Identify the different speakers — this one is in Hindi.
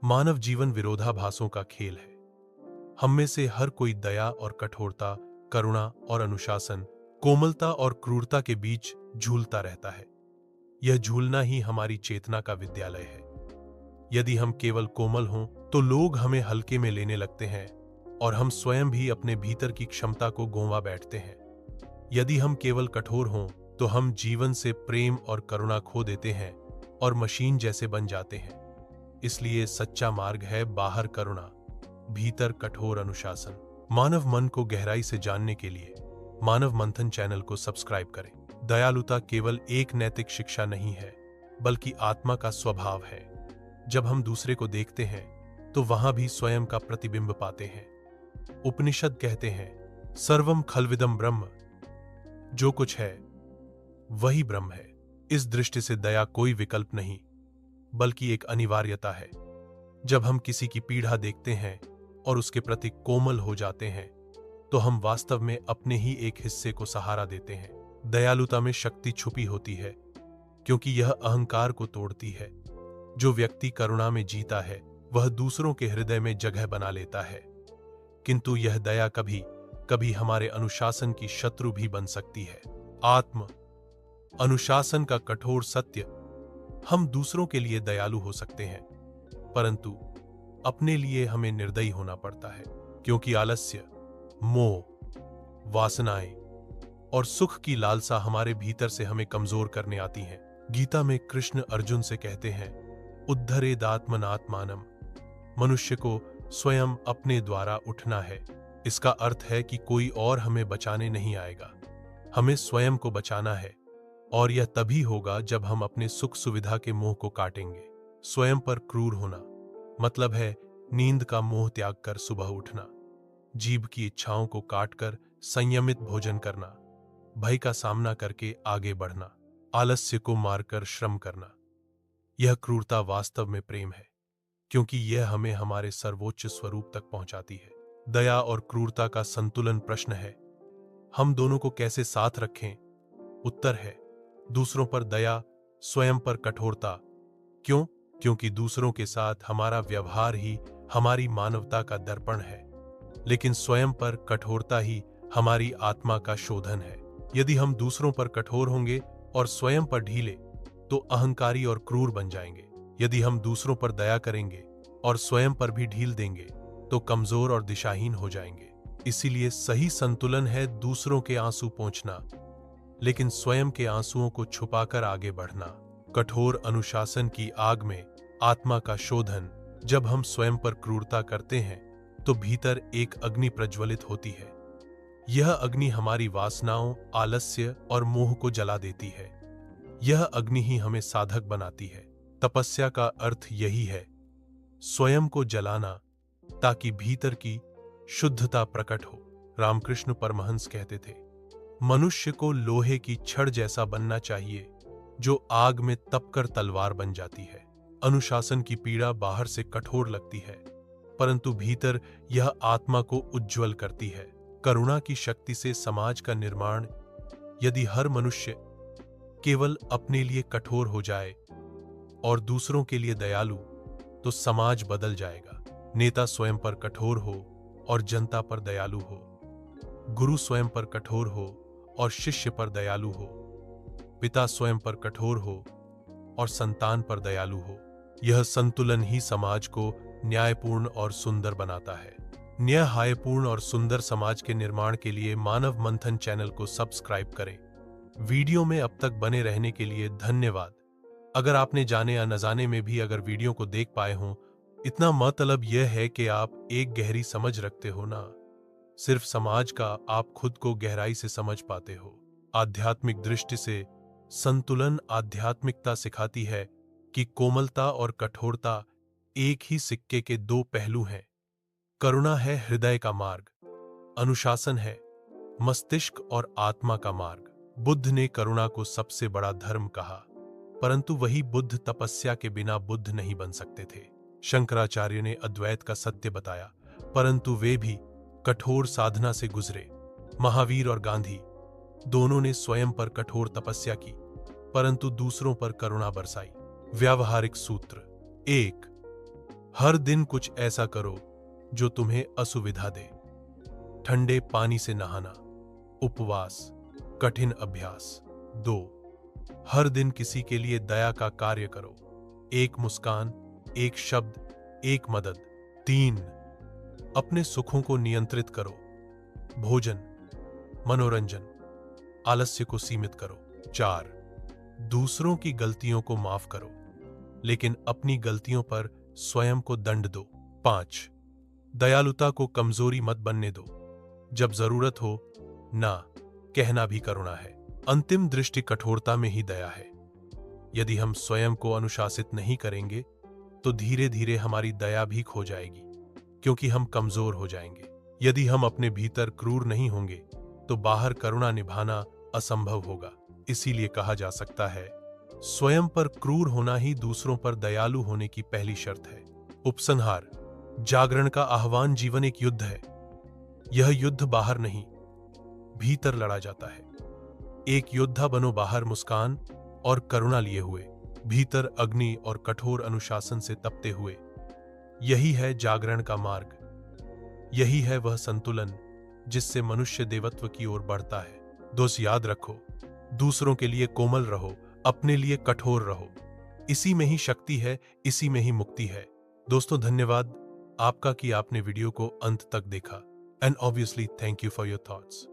Speaker 1: मानव जीवन विरोधाभासों का खेल है। हम में से हर कोई दया और कठोरता, करुणा और अनुशासन, कोमलता और क्रूरता के बीच झूलता रहता है। यह झूलना ही हमारी चेतना का विद्यालय है। यदि हम केवल कोमल हों तो लोग हमें हल्के में लेने लगते हैं और हम स्वयं भी अपने भीतर की क्षमता को गोंवा बैठते हैं। यदि हम केवल कठोर हों तो हम जीवन से प्रेम और करुणा खो देते हैं और मशीन जैसे बन जाते हैं। इसलिए सच्चा मार्ग है बाहर करुणा, भीतर कठोर अनुशासन। मानव मन को गहराई से जानने के लिए मानव मंथन चैनल को सब्सक्राइब करें। दयालुता केवल एक नैतिक शिक्षा नहीं है, बल्कि आत्मा का स्वभाव है। जब हम दूसरे को देखते हैं तो वहां भी स्वयं का प्रतिबिंब पाते हैं। उपनिषद कहते हैं, सर्वम खल्विदम ब्रह्म, जो कुछ है वही ब्रह्म है। इस दृष्टि से दया कोई विकल्प नहीं, बल्कि एक अनिवार्यता है। जब हम किसी की पीड़ा देखते हैं और उसके प्रति कोमल हो जाते हैं तो हम वास्तव में अपने ही एक हिस्से को सहारा देते हैं। दयालुता में शक्ति छुपी होती है, क्योंकि यह अहंकार को तोड़ती है। जो व्यक्ति करुणा में जीता है वह दूसरों के हृदय में जगह बना लेता है। किंतु यह दया कभी कभी हमारे अनुशासन की शत्रु भी बन सकती है। आत्म अनुशासन का कठोर सत्य, हम दूसरों के लिए दयालु हो सकते हैं, परंतु अपने लिए हमें निर्दयी होना पड़ता है, क्योंकि आलस्य, मोह, वासनाएं और सुख की लालसा हमारे भीतर से हमें कमजोर करने आती हैं। गीता में कृष्ण अर्जुन से कहते हैं, उद्धरेदात्मनात्मानम, मनुष्य को स्वयं अपने द्वारा उठना है। इसका अर्थ है कि कोई और हमें बचाने नहीं आएगा, हमें स्वयं को बचाना है। और यह तभी होगा जब हम अपने सुख सुविधा के मोह को काटेंगे। स्वयं पर क्रूर होना मतलब है नींद का मोह त्याग कर सुबह उठना, जीभ की इच्छाओं को काटकर संयमित भोजन करना, भय का सामना करके आगे बढ़ना, आलस्य को मारकर श्रम करना। यह क्रूरता वास्तव में प्रेम है, क्योंकि यह हमें हमारे सर्वोच्च स्वरूप तक पहुंचाती है। दया और क्रूरता का संतुलन प्रश्न है, हम दोनों को कैसे साथ रखें? उत्तर है, दूसरों पर दया, स्वयं पर कठोरता। क्यों? क्योंकि दूसरों के साथ हमारा व्यवहार ही हमारी मानवता का दर्पण है, लेकिन स्वयं पर कठोरता ही हमारी आत्मा का शोधन है। यदि हम दूसरों पर कठोर होंगे और स्वयं पर ढीले तो अहंकारी और क्रूर बन जाएंगे। यदि हम दूसरों पर दया करेंगे और स्वयं पर भी ढील देंगे तो कमजोर और दिशाहीन हो जाएंगे। इसीलिए सही संतुलन है दूसरों के आंसू पोंछना, लेकिन स्वयं के आंसुओं को छुपाकर आगे बढ़ना। कठोर अनुशासन की आग में आत्मा का शोधन। जब हम स्वयं पर क्रूरता करते हैं तो भीतर एक अग्नि प्रज्वलित होती है। यह अग्नि हमारी वासनाओं, आलस्य और मोह को जला देती है। यह अग्नि ही हमें साधक बनाती है। तपस्या का अर्थ यही है, स्वयं को जलाना ताकि भीतर की शुद्धता प्रकट हो। रामकृष्ण परमहंस कहते थे, मनुष्य को लोहे की छड़ जैसा बनना चाहिए जो आग में तपकर तलवार बन जाती है। अनुशासन की पीड़ा बाहर से कठोर लगती है, परंतु भीतर यह आत्मा को उज्ज्वल करती है। करुणा की शक्ति से समाज का निर्माण। यदि हर मनुष्य केवल अपने लिए कठोर हो जाए और दूसरों के लिए दयालु, तो समाज बदल जाएगा। नेता स्वयं पर कठोर हो और जनता पर दयालु हो, गुरु स्वयं पर कठोर हो और शिष्य पर दयालु हो, पिता स्वयं पर कठोर हो और संतान पर दयालु हो। यह संतुलन ही समाज को न्यायपूर्ण और सुंदर बनाता है। न्यायपूर्ण और सुंदर समाज के निर्माण के लिए मानव मंथन चैनल को सब्सक्राइब करें। वीडियो में अब तक बने रहने के लिए धन्यवाद। अगर आपने जाने या न जाने में भी अगर वीडियो को देख पाए हों, इतना मतलब यह है कि आप एक गहरी समझ रखते हो ना। सिर्फ समाज का, आप खुद को गहराई से समझ पाते हो। आध्यात्मिक दृष्टि से संतुलन आध्यात्मिकता सिखाती है कि कोमलता और कठोरता एक ही सिक्के के दो पहलू हैं। करुणा है हृदय का मार्ग, अनुशासन है मस्तिष्क और आत्मा का मार्ग। बुद्ध ने करुणा को सबसे बड़ा धर्म कहा, परंतु वही बुद्ध तपस्या के बिना बुद्ध नहीं बन सकते थे। शंकराचार्य ने अद्वैत का सत्य बताया, परंतु वे भी कठोर साधना से गुजरे। महावीर और गांधी दोनों ने स्वयं पर कठोर तपस्या की, परंतु दूसरों पर करुणा बरसाई। व्यावहारिक सूत्र 1, हर दिन कुछ ऐसा करो जो तुम्हें असुविधा दे। ठंडे पानी से नहाना, उपवास, कठिन अभ्यास। 2. हर दिन किसी के लिए दया का कार्य करो। एक मुस्कान, एक शब्द, एक मदद। 3. अपने सुखों को नियंत्रित करो। भोजन, मनोरंजन, आलस्य को सीमित करो। 4. दूसरों की गलतियों को माफ करो, लेकिन अपनी गलतियों पर स्वयं को दंड दो। 5. दयालुता को कमजोरी मत बनने दो। जब जरूरत हो, ना कहना भी करुणा है। अंतिम दृष्टि कठोरता में ही दया है। यदि हम स्वयं को अनुशासित नहीं करेंगे तो धीरे धीरे हमारी दया भी खो जाएगी, क्योंकि हम कमजोर हो जाएंगे। यदि हम अपने भीतर क्रूर नहीं होंगे तो बाहर करुणा निभाना असंभव होगा। इसीलिए कहा जा सकता है, स्वयं पर क्रूर होना ही दूसरों पर दयालु होने की पहली शर्त है। उपसंहार, जागरण का आह्वान जीवन एक युद्ध है। यह युद्ध बाहर नहीं, भीतर लड़ा जाता है। एक योद्धा बनो, बाहर मुस्कान और करुणा लिए हुए, भीतर अग्नि और कठोर अनुशासन से तपते हुए। यही है जागरण का मार्ग। यही है वह संतुलन जिससे मनुष्य देवत्व की ओर बढ़ता है। दोस्त, याद रखो, दूसरों के लिए कोमल रहो, अपने लिए कठोर रहो। इसी में ही शक्ति है, इसी में ही मुक्ति है। दोस्तों, धन्यवाद आपका कि आपने वीडियो को अंत तक देखा। And obviously thank you for your thoughts.